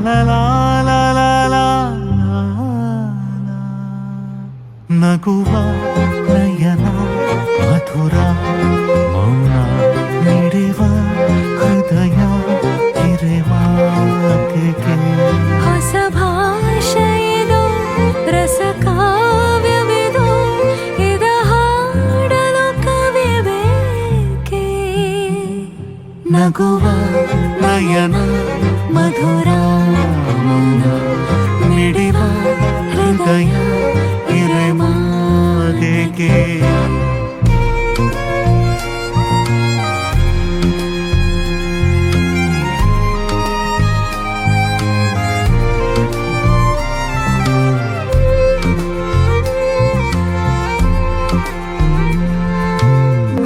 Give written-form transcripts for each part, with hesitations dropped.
ಲಾ ಲಾ ಲಾ ಲಾ ಲಾ. ನಗುವ ನಯನ ಮಧುರ ಮೌನ ಮಿಡಿವ ಹೃದಯ ಕಿರೆವಾಕೆಗೆ ಹೊಸ ಭಾಷೆಯದು ರಸ ಕಾವ್ಯವಿದು ಇದ ಹಾಡಲು ಕವಿ ಬೇಕೆ. ನಗುವ ನಯನ ಮಧುರ ಮೌನ ಮಿಡಿವ ಹೃದಯ ಕಿರೆವಾಕೆಗೆ.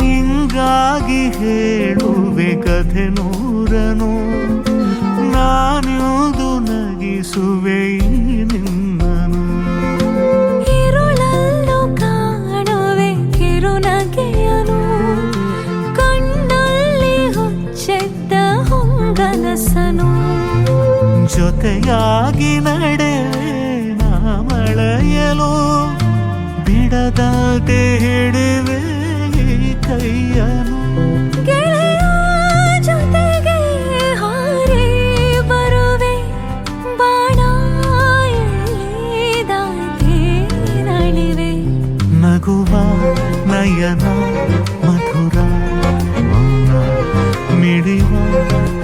ನಿಂಗಾಗಿ ಹೇಳುವೆ ಕಥೆ ನೂರನು, ನಾನ್ಯುವುದು ನಗಿಸುವೆ ನಿನ್ನನು. ഇരുളಲ್ಲೂ ಕಾಣುವೆ ಕಿರುನಗೆಯನು, ಕಣ್ಣಲ್ಲಿ ಹುಚ್ಚೆದ್ದ ಹೊಂಗನಸನು. ಜೊತೆಯಾಗಿ ನಡೆವೆ ನಾ ಮಳೆಯಲು, ಬಿಡದಾಗೆ ಹಿಡಿವೆ ಈ ಕೈಯನು. ಗೆಳೆಯ ಜೊತೆಗೆ ಹಾರಿ ಬರುವೆ, ಬಾಣ ಎಳೆದಾಗೆ ನಳಿವೆ. ನಗುವ ನಯನ ಮಧುರ ಮೌನ ಮಿಡಿವ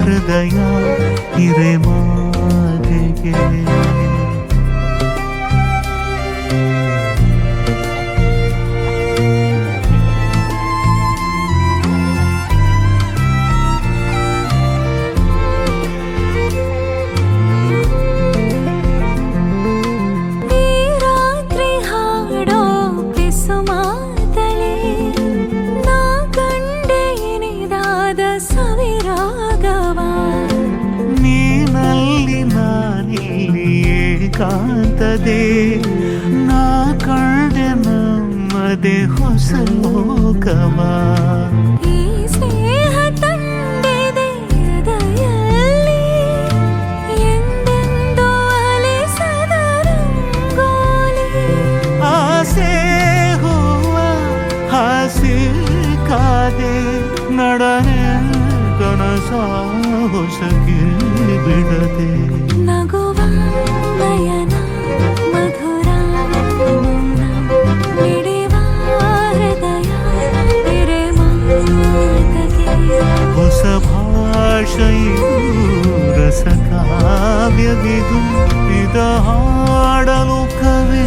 ಹೃದಯ ಹಿರೆಮಾಗೆಗೆ. ರಾತ್ರಿ ಹಾಡೋ ಪಿಸು ಮಾತಲಿ, ನಾ ಕಂಡೆ ಇನಿದಾದ ಸವಿರಾಗವ. ನೀನಲ್ಲಿ ನಾನಿಲ್ಲಿ ಏಕಾಂತದೆ, ನಾ ಕಂಡೆ ನಮ್ಮದೆ ಹೊಸ ಲೋಕವ. ಈ ಸ್ನೇಹ ತಂದಿದೆ ಎದೆಯಲ್ಲಿ, ಎಂದೆಂದೂ ಅಲಿಸದ ರಂಗೋಲಿ. ಆಸೆ ಹೂವ ಹಾಸಿ ಕಾದೆ, ನಡನೆ ಕನಸ ಹೊಸಗೆ ಬಿಡದೆ. ನಗುವ ನಯನ ಮಧುರ ಮೌನ ಮಿಡಿವ ಹೃದಯ ಹಿರೆಮಾತೆಗೆ. ಹೊಸ ಭಾಷೆಯು ರಸ ಕಾವ್ಯವಿದು, ಇದ ಹಾಡಲು ಕವಿ